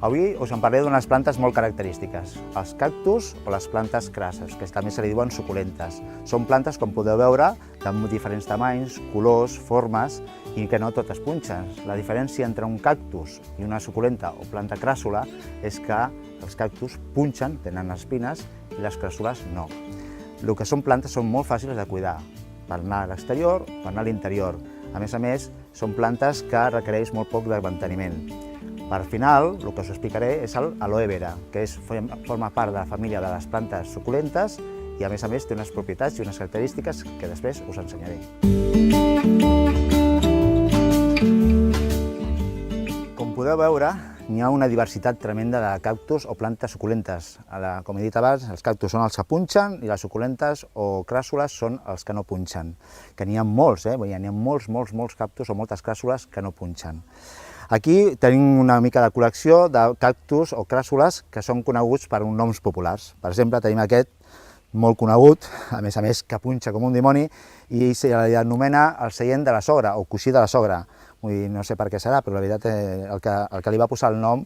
Avui us en parlaré d'unes plantes molt característiques, els cactus o les plantes crasses, que també se li diuen suculentes. Són plantes, com podeu veure, de diferents tamanys, colors, formes i que no totes punxen. La diferència entre un cactus i una suculenta o planta cràssula és que els cactus punxen, tenen espines, i les cràssules no. El que són plantes són molt fàcils de cuidar, per anar a l'exterior, per anar a l'interior. A més, són plantes que requereix molt poc de manteniment. Per final, el que us explicaré és l'aloe vera, que forma part de la família de les plantes suculentes i a més té unes propietats i unes característiques que després us ensenyaré. Com podeu veure, n'hi ha una diversitat tremenda de cactus o plantes suculentes. Com he dit abans, els cactus són els que punxen i les suculentes o cràssules són els que no punxen. Que n'hi ha molts, n'hi ha molts cactus o moltes cràssules que no punxen. Aquí tenim una mica de col·lecció de cactus o cràssules que són coneguts per uns noms populars. Per exemple, tenim aquest molt conegut, a més que punxa com un dimoni, i se l'anomena el seient de la sogra o coixí de la sogra. No sé per què serà, però la veritat el que li va posar el nom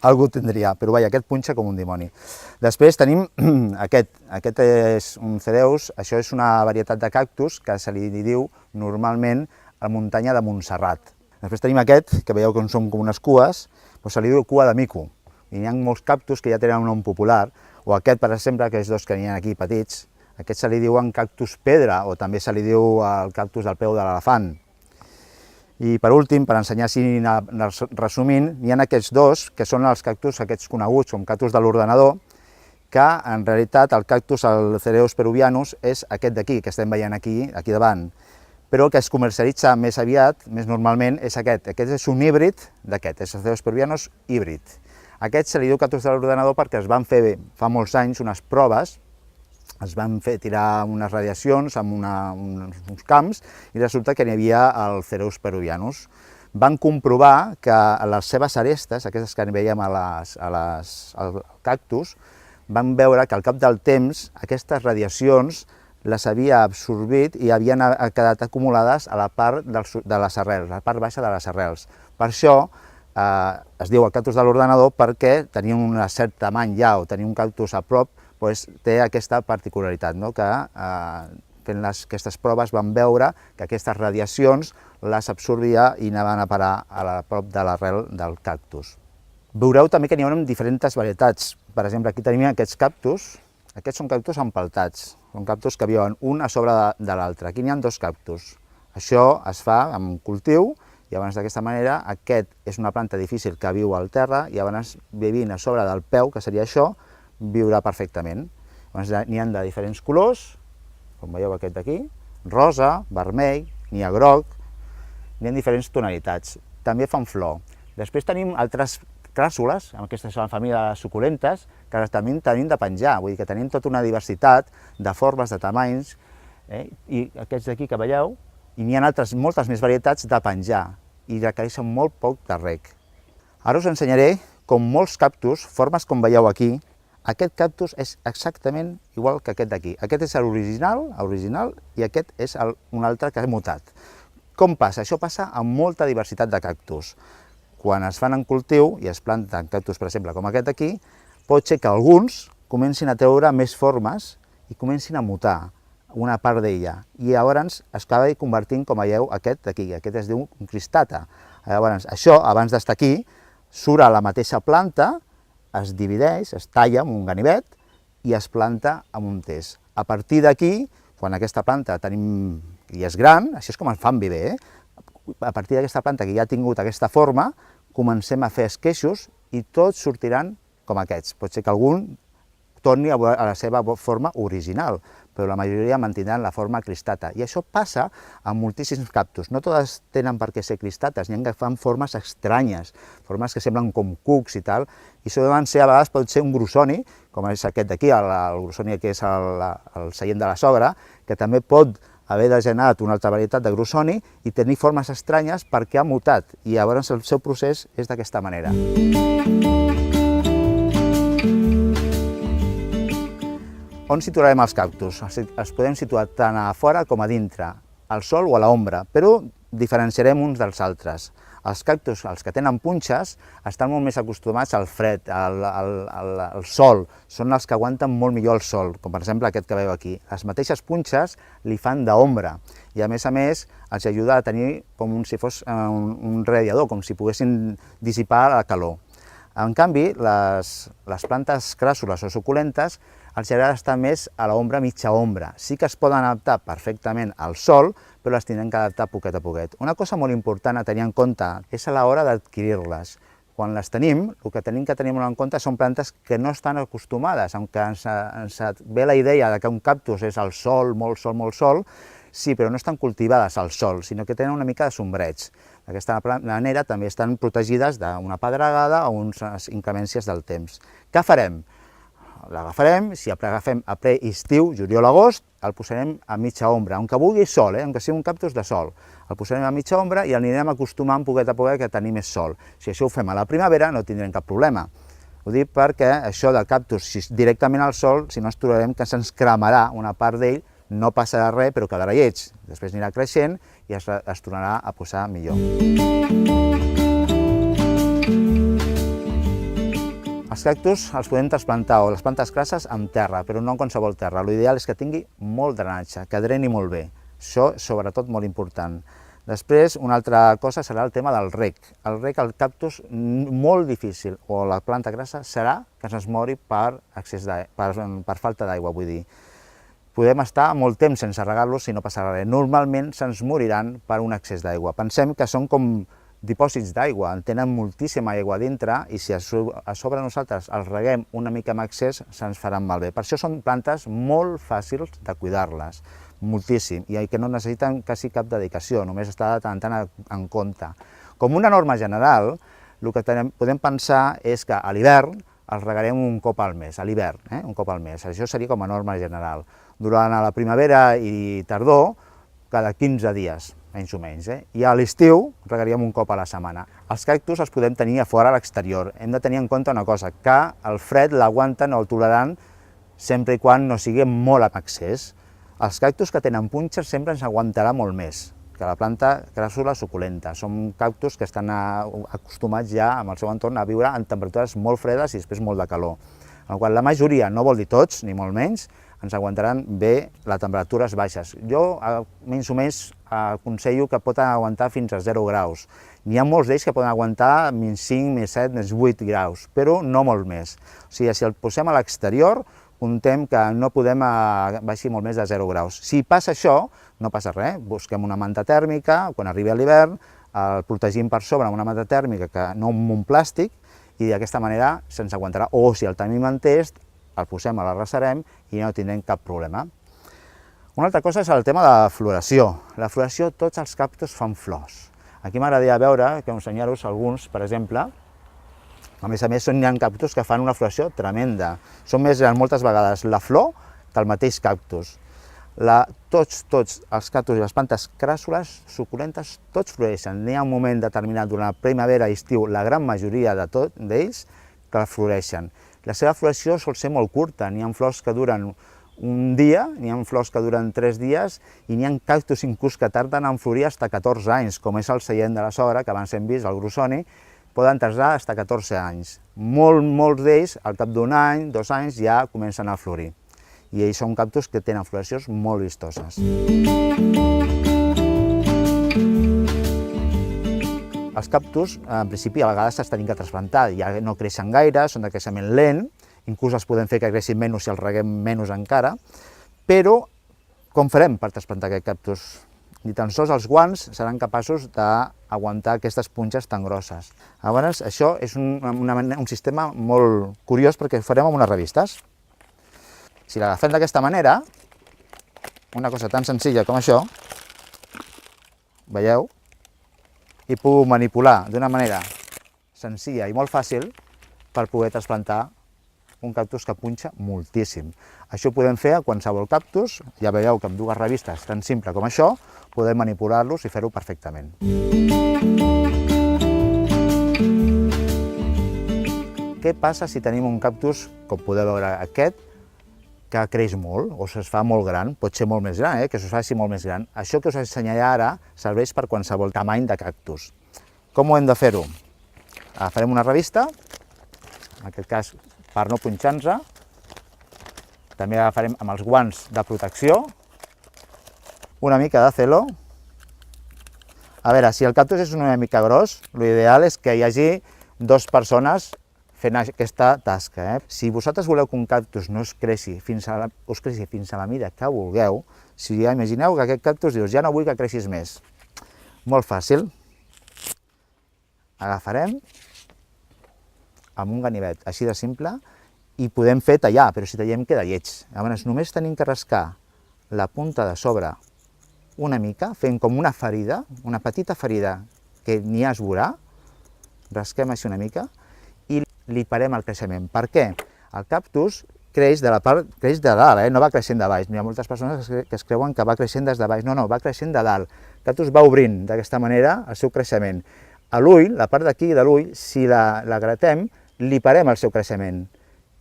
algú tindria, però vaja, aquest punxa com un dimoni. Després tenim aquest és un cereus, això és una varietat de cactus que se li diu normalment a la muntanya de Montserrat. Després tenim aquest, que veieu que són com unes cues, però se li diu cua de mico. I hi ha molts cactus que ja tenen un nom popular, o aquest, per exemple, que és dos que n'hi ha aquí petits, aquest se li diuen cactus pedra, o també se li diu el cactus del peu de l'elefant. I per últim, per ensenyar així resumint, hi ha aquests dos, que són els cactus aquests coneguts com cactus de l'ordenador, que en realitat el cactus, el Cereus peruvianus, és aquest d'aquí, que estem veient aquí davant. Però el que es comercialitza més aviat, més normalment, és aquest. Aquest és un híbrid d'aquest, és el Cereus peruvianus híbrid. Aquest se li diu cactus de l'ordenador perquè es van fer fa molts anys unes proves, es van fer tirar unes radiacions en uns camps i resulta que n'hi havia el Cereus peruvianus. Van comprovar que les seves arestes, aquestes que veiem al cactus, van veure que al cap del temps aquestes radiacions les havia absorbit i havien quedat acumulades a la part de les arrels, la part baixa de les arrels. Per això es diu el cactus de l'ordenador, perquè tenia un cert tamany ja, o tenir un cactus a prop, té aquesta particularitat, que fent aquestes proves van veure que aquestes radiacions les absorbia i anaven a parar a prop de l'arrel del cactus. Veureu també que n'hi ha diferents varietats. Per exemple, aquí tenim aquests cactus. Aquests són cactus empeltats, són cactus que viuen un a sobre de l'altre. Aquí n'hi ha dos cactus. Això es fa amb cultiu i llavors d'aquesta manera aquest és una planta difícil que viu al terra i llavors vivint a sobre del peu, que seria això, viurà perfectament. N'hi ha de diferents colors, com veieu aquest d'aquí, rosa, vermell, n'hi ha groc, n'hi ha diferents tonalitats. També fan flor. Després tenim altres cràssules, aquestes són la família de les suculentes, que també tenim de penjar, vull dir que tenim tota una diversitat de formes, de tamanys, i aquests d'aquí que veieu, i n'hi ha moltes més varietats de penjar, i requereixen molt poc de reg. Ara us ensenyaré com molts cactus, formes com veieu aquí, aquest cactus és exactament igual que aquest d'aquí. Aquest és l'original, i aquest és un altre que ha mutat. Com passa? Això passa amb molta diversitat de cactus. Quan es fan en cultiu i es planten cactus, per exemple, com aquest d'aquí, pot ser que alguns comencin a treure més formes i comencin a mutar una part d'ella. I llavors es acaba convertint, com veieu, aquest d'aquí. Aquest es diu un cristata. Llavors, això, abans d'estar aquí, surt a la mateixa planta, es divideix, es talla amb un ganivet i es planta amb un test. A partir d'aquí, quan aquesta planta tenim i és gran, això és com en fan viver, a partir d'aquesta planta que ja ha tingut aquesta forma, comencem a fer esqueixos i tots sortiran com aquests. Pot ser que algun torni a la seva forma original, però la majoria mantindran la forma cristata. I això passa amb moltíssims cactus. No totes tenen per què ser cristates, n'hi ha que fan formes estranyes, formes que semblen com cucs i tal, i solen ser, a vegades pot ser un grosoni, com és aquest d'aquí, el grosoni que és el seient de la sogra, que també pot haver degenerat una altra varietat de grosoni i tenir formes estranyes perquè ha mutat, i llavors el seu procés és d'aquesta manera. On situarem els cactus? Els podem situar tant a fora com a dintre, al sol o a l'ombra, però diferenciarem uns dels altres. Els cactus, els que tenen punxes, estan molt més acostumats al fred, al sol, són els que aguanten molt millor el sol, com per exemple aquest que veieu aquí. Les mateixes punxes li fan d'ombra i a més els ajuda a tenir com si fos un radiador, com si poguessin dissipar la calor. En canvi, les plantes cràssules o suculentes els agrada estar més a l'ombra, mitja ombra. Sí que es poden adaptar perfectament al sol, però les tindrem que adaptar poquet a poquet. Una cosa molt important a tenir en compte és a l'hora d'adquirir-les. Quan les tenim, el que tenim que tenir molt en compte són plantes que no estan acostumades, aunque ens ve la idea de que un cactus és al sol, molt sol, sí, però no estan cultivades al sol, sinó que tenen una mica de sombreig. D'aquesta manera també estan protegides d'una pedregada o unes inclemències del temps. Què farem? L'agafarem, si l'agafem a ple estiu, juliol-agost, el posarem a mitja ombra, aunque vulgui sol, aunque sigui un cactus de sol. El posarem a mitja ombra i l'anirem acostumant poquet a poquet a tenir més sol. Si això ho fem a la primavera no tindrem cap problema. Ho dic perquè això del cactus, si directament al sol, si no ens trobarem que se'ns cremarà una part d'ell, no passarà res, però quedarà lleig. Després anirà creixent i es tornarà a posar millor. Els cactus els podem trasplantar o les plantes crasses amb terra, però no en qualsevol terra. L'ideal és que tingui molt drenatge, que dreni molt bé. Això, sobretot, molt important. Després, una altra cosa serà el tema del reg. El reg, el cactus, molt difícil, o la planta crassa, serà que se'ns mori per falta d'aigua, vull dir. Podem estar molt temps sense regar-los si no passarà res. Normalment se'ns moriran per un excés d'aigua. Pensem que són com dipòsits d'aigua, en tenen moltíssima aigua dintre i si a sobre nosaltres els reguem una mica amb excés se'ns faran malbé. Per això són plantes molt fàcils de cuidar-les, moltíssim, i que no necessiten quasi cap dedicació, només està de tant en tant en compte. Com una norma general, el que podem pensar és que a l'hivern els regarem un cop al mes, a l'hivern, un cop al mes. Això seria com a norma general. Durant la primavera i tardor, cada 15 dies, menys o menys, i a l'estiu regaríem un cop a la setmana. Els cactus els podem tenir a fora a l'exterior. Hem de tenir en compte una cosa, que el fred l'aguanten o el toleraran sempre i quan no sigui molt amb excés. Els cactus que tenen punxes sempre ens aguantarà molt més que la planta cràssula suculenta. Són cactus que estan acostumats ja amb el seu entorn a viure en temperatures molt fredes i després molt de calor. En el qual la majoria, no vol dir tots, ni molt menys, ens aguantaran bé les temperatures baixes. Jo, menys o menys, aconsello que pot aguantar fins a 0 graus. N'hi ha molts d'ells que poden aguantar -5, -7, -8 graus, però no molt més. O sigui, si el posem a l'exterior, comptem que no podem baixar molt més de 0 graus. Si passa això, no passa res, busquem una manta tèrmica, quan arribi l'hivern, el protegim per sobre amb una manta tèrmica, que no amb un plàstic, i d'aquesta manera se'ns aguantarà. O si el tenim en test, el posem, l'arrassarem i no tindrem cap problema. Una altra cosa és el tema de la floració. La floració, tots els cactus fan flors. Aquí m'agradaria veure, que ensenyar-vos alguns, per exemple. A més, hi ha cactus que fan una floració tremenda. Són més grans moltes vegades la flor que el mateix cactus. Tots els cactus i les plantes cràssules, suculentes, tots floreixen. N'hi ha un moment determinat durant la primavera i estiu, la gran majoria d'ells, que floreixen. La seva floració sol ser molt curta, n'hi ha flors que duren un dia, n'hi ha flors que duren 3 dies i n'hi ha cactus inclús que tarden en florir fins a 14 anys, com és el seient de la sogra, que abans hem vist, el grosoni, poden tardar fins a 14 anys. Molts d'ells, al cap d'un any, 2 anys, ja comencen a florir. I ells són cactus que tenen floracions molt vistoses. Els cactus, en principi, a vegades s'han de trasplantar, ja no creixen gaire, són de creixement lent, inclús els podem fer que creixin menys si els reguem menys encara, però com farem per trasplantar aquest cactus? Ni tan sols els guants seran capaços d'aguantar aquestes punxes tan grosses. Llavors, això és un sistema molt curiós perquè ho farem amb unes revistes. Si l'agafem d'aquesta manera, una cosa tan senzilla com això, veieu? I puc manipular d'una manera senzilla i molt fàcil per poder trasplantar un cactus que punxa moltíssim. Això ho podem fer a qualsevol cactus, ja veieu que amb 2 revistes tan simple com això, podem manipular-los i fer-ho perfectament. Què passa si tenim un cactus, com podeu veure aquest, que creix molt o es fa molt gran, pot ser molt més gran, que s'ho faci molt més gran. Això que us ensenyaré ara serveix per qualsevol tamany de cactus. Com ho hem de fer-ho? Agafarem una revista, en aquest cas per no punxar-nos, també agafarem amb els guants de protecció, una mica de celo. A veure, si el cactus és una mica gros, l'ideal és que hi hagi 2 persones fent aquesta tasca. Si vosaltres voleu que un cactus no us creixi fins a la mida que vulgueu, si ja imagineu que aquest cactus dius, ja no vull que creixis més. Molt fàcil. Agafarem amb un ganivet així de simple i podem fer tallar, però si tallem queda lleig. Llavors només tenim que rascar la punta de sobre una mica, fent com una ferida, una petita ferida que ni es veurà, rasquem així una mica i li parem el creixement. Per què? El cactus creix de dalt, no va creixent de baix. Hi ha moltes persones que es creuen que va creixent des de baix. No, va creixent de dalt. El cactus va obrint d'aquesta manera el seu creixement. A l'ull, la part d'aquí de l'ull, si la gratem, li parem el seu creixement.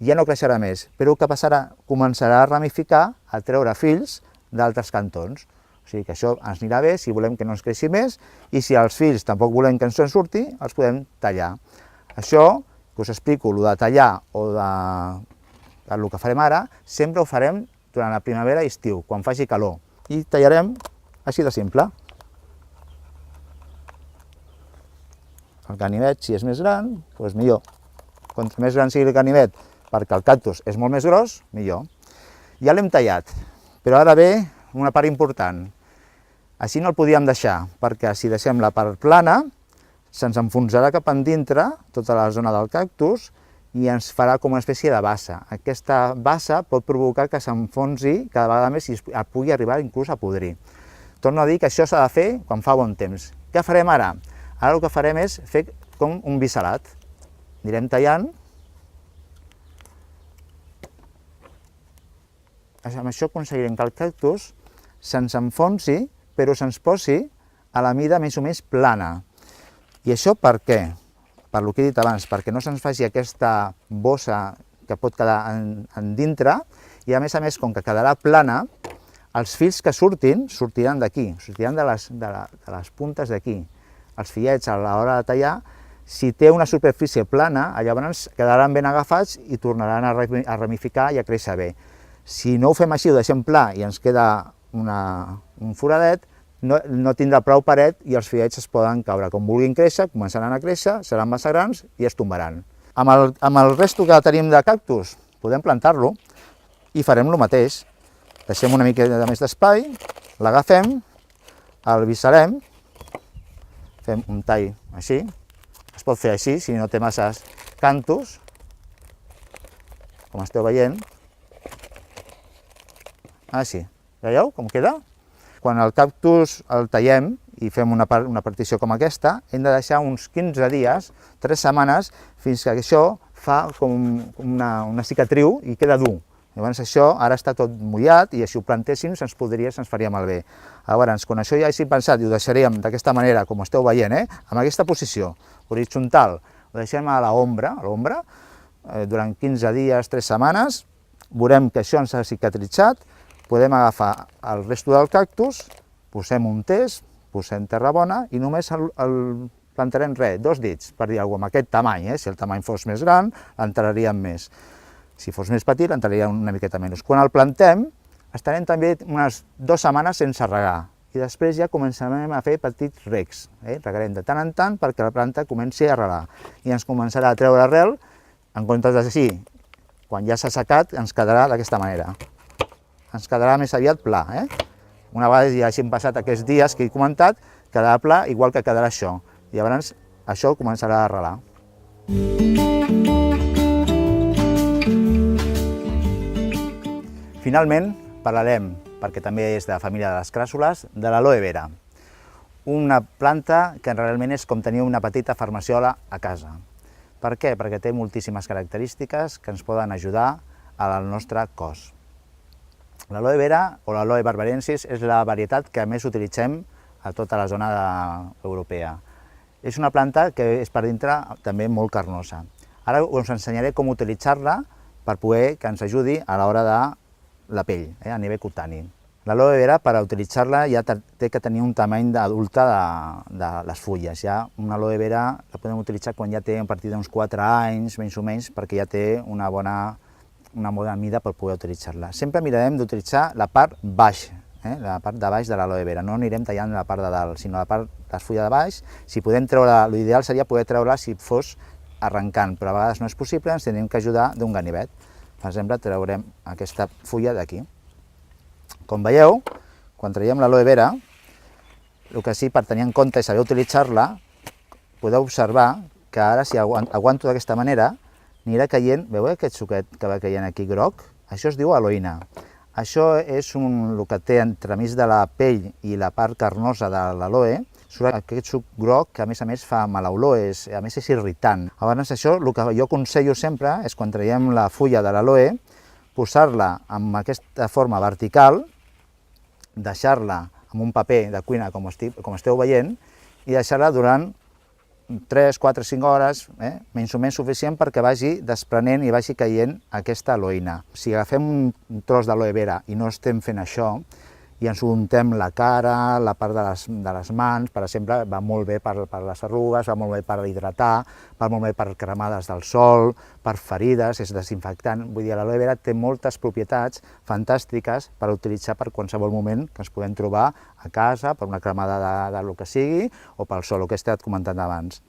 Ja no creixerà més, però què passarà? Començarà a ramificar, a treure fills d'altres cantons. O sigui que això ens anirà bé si volem que no ens creixi més i si els fills tampoc volem que ens en surti, els podem tallar. Això que us explico, el de tallar o el que farem ara, sempre ho farem durant la primavera i estiu, quan faci calor. I tallarem així de simple. El ganivet, si és més gran, doncs millor. Quanto més gran sigui el ganivet, perquè el cactus és molt més gros, millor. Ja l'hem tallat, però ara ve una part important. Així no el podíem deixar, perquè si deixem la part plana, se'ns enfonsarà cap endintre tota la zona del cactus i ens farà com una espècie de bassa. Aquesta bassa pot provocar que s'enfonsi cada vegada més i pugui arribar inclús a podrir. Torno a dir que això s'ha de fer quan fa bon temps. Què farem ara? Ara el que farem és fer com un biselat. Anirem tallant. Amb això aconseguirem que el cactus se'ns enfonsi, però se'ns posi a la mida més o més plana. I això per què? Per el que he dit abans, perquè no se'ns faci aquesta bossa que pot quedar en dintre, i a més, com que quedarà plana, els fils que sortiran d'aquí, sortiran de les puntes d'aquí. Els fillets, a l'hora de tallar, si té una superfície plana, llavors quedaran ben agafats i tornaran a ramificar i a créixer bé. Si no ho fem així, ho deixem pla i ens queda un foradet, no tindrà prou paret i els fillets es poden caure. Com vulguin créixer, començaran a créixer, seran massa grans i es tombaran. Amb el resto que tenim de cactus, podem plantar-lo i farem el mateix. Deixem una mica més d'espai, l'agafem, el biselem, fem un tall així. Es pot fer així, si no té masses cantus, com esteu veient. Així. Veieu com queda? Quan el cactus el tallem i fem una partició com aquesta, hem de deixar uns 15 dies, 3 setmanes, fins que això fa com una cicatriu i queda dur. Llavors això ara està tot mullat i si ho plantéssim se'ns faria malbé. Llavors, quan això ja hagi pensat i ho deixaríem d'aquesta manera, com esteu veient, amb aquesta posició horitzontal, ho deixem a l'ombra, durant 15 dies, 3 setmanes, veurem que això ens ha cicatritzat, podem agafar el resto del cactus, posem un test, posem terra bona i només el plantarem 2 dits, per dir alguna cosa, amb aquest tamany. Si el tamany fos més gran, l'enterraríem més. Si fos més petit, l'enterraríem una miqueta menys. Quan el plantem, estarem també unes 2 setmanes sense regar i després ja començarem a fer petits recs. Regarem de tant en tant perquè la planta comenci a arrelar i ens començarà a treure arrel, en comptes d'així, quan ja s'ha assecat, ens quedarà d'aquesta manera. Ens quedarà més aviat pla. Una vegada ja hagin passat aquests dies que he comentat, quedarà pla igual que quedarà això. I llavors això començarà a arrelar. Finalment parlarem, perquè també és de la família de les cràssules, de l'aloe vera. Una planta que realment és com tenir una petita farmaciola a casa. Per què? Perquè té moltíssimes característiques que ens poden ajudar al nostre cos. L'aloe vera, o l'aloe barbarensis, és la varietat que més utilitzem a tota la zona europea. És una planta que és per dintre també molt carnosa. Ara us ensenyaré com utilitzar-la per poder que ens ajudi a l'hora de la pell, a nivell cutani. L'aloe vera, per utilitzar-la, ja té que tenir un tamany adulta de les fulles. Ja una aloe vera la podem utilitzar quan ja té a partir d'uns 4 anys, menys o menys, perquè ja té una bona mida per poder utilitzar-la. Sempre mirarem d'utilitzar la part baix, la part de baix de l'aloe vera. No anirem tallant la part de dalt, sinó la part de les fulles de baix. Si podem treure, l'ideal seria poder treure-la si fos arrencant, però a vegades no és possible, ens tenim que ajudar d'un ganivet. Per exemple, treurem aquesta fulla d'aquí. Com veieu, quan traiem l'aloe vera, el que sí, per tenir en compte i saber utilitzar-la, podeu observar que ara, si aguanto d'aquesta manera, anirà caient, veieu aquest suquet que va caient aquí groc? Això es diu aloïna. Això és el que té entremig de la pell i la part carnosa de l'aloe, surt aquest suc groc que a més fa mala olor, a més és irritant. Llavors això, el que jo aconsello sempre és quan traiem la fulla de l'aloe, posar-la amb aquesta forma vertical, deixar-la amb un paper de cuina com esteu veient i deixar-la durant 3, 4, 5 hores, menys o menys suficient perquè vagi desprenent i vagi caient aquesta aloïna. Si agafem un tros d'aloe vera i no estem fent això, i ens untem la cara, la part de les mans, per exemple, va molt bé per les arrugues, va molt bé per hidratar, va molt bé per cremades del sol, per ferides, és desinfectant. Vull dir, l'aloe vera té moltes propietats fantàstiques per utilitzar per qualsevol moment que ens podem trobar a casa, per una cremada del que sigui, o pel sol, el que he estat comentant abans.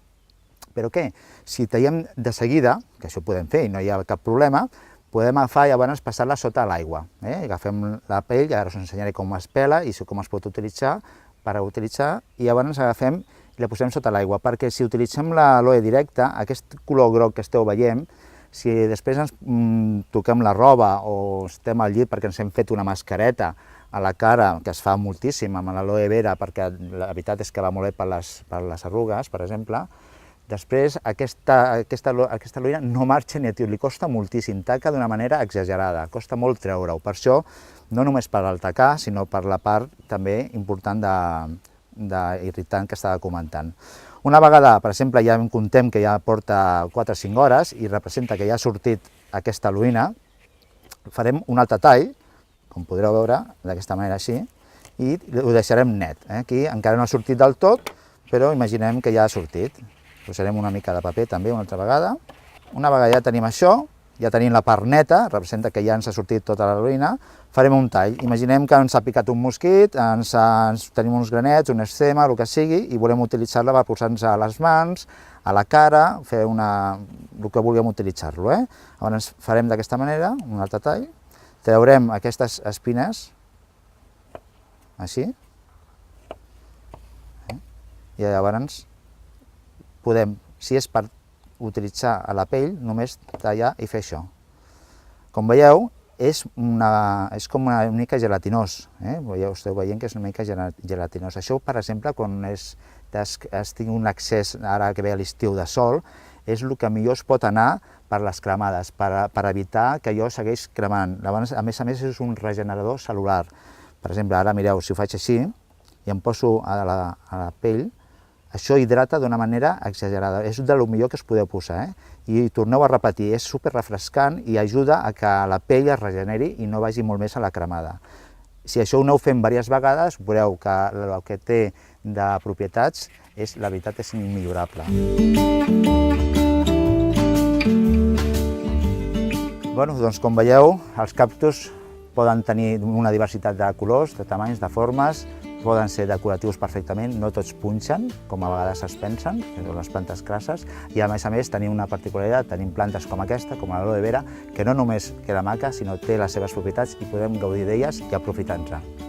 Però què? Si tallem de seguida, que això ho podem fer i no hi ha cap problema, podem agafar i llavors passar-la sota l'aigua. Agafem la pell, ara us ensenyaré com es pela i com es pot utilitzar per utilitzar, i llavors agafem i la posem sota l'aigua, perquè si utilitzem l'aloe directa, aquest color groc que esteu veient, si després ens toquem la roba o estem al llit perquè ens hem fet una mascareta a la cara, que es fa moltíssim amb l'aloe vera, perquè la veritat és que va molt bé per les arrugues, per exemple, després, aquesta aloïna no marxa ni a tio, li costa moltíssim, taca d'una manera exagerada, costa molt treure-ho. Per això, no només per al tacar, sinó per la part també important d'irritant que estava comentant. Una vegada, per exemple, ja contem que ja porta 4 o 5 hores i representa que ja ha sortit aquesta aloïna, farem un altre tall, com podreu veure, d'aquesta manera així, i ho deixarem net. Aquí encara no ha sortit del tot, però imaginem que ja ha sortit. Posarem una mica de paper també una altra vegada. Una vegada ja tenim això, ja tenim la part neta, representa que ja ens ha sortit tota l'aloïna, farem un tall. Imaginem que ens ha picat un mosquit, tenim uns granets, un eczema, el que sigui, i volem utilitzar-la per posar-nos a les mans, a la cara, fer el que vulguem utilitzar-lo. Llavors farem d'aquesta manera, un altre tall, traurem aquestes espines, així, i llavors podem, si és per utilitzar a la pell, només tallar i fer això. Com veieu, és com una mica gelatinós, esteu veient que és una mica gelatinós. Això, per exemple, quan has tingut un excés, ara que ve l'estiu de sol, és el que millor es pot anar per les cremades, per evitar que allò segueix cremant. A més, és un regenerador cel·lular. Per exemple, ara mireu, si ho faig així i em poso a la pell, això hidrata d'una manera exagerada, és del millor que es podeu posar, i torneu a repetir, és super refrescant i ajuda a que la pell es regeneri i no vagi molt més a la cremada. Si això ho aneu fent diverses vegades, veureu que el que té de propietats, la veritat, és immillorable. Doncs com veieu, els cactus poden tenir una diversitat de colors, de tamanys, de formes, poden ser decoratius perfectament, no tots punxen, com a vegades es pensen, que són les plantes crasses, i a més tenim una particularitat, tenim plantes com aquesta, com l'aloe vera, que no només queda maca, sinó té les seves propietats i podem gaudir d'elles i aprofitar-nos-en.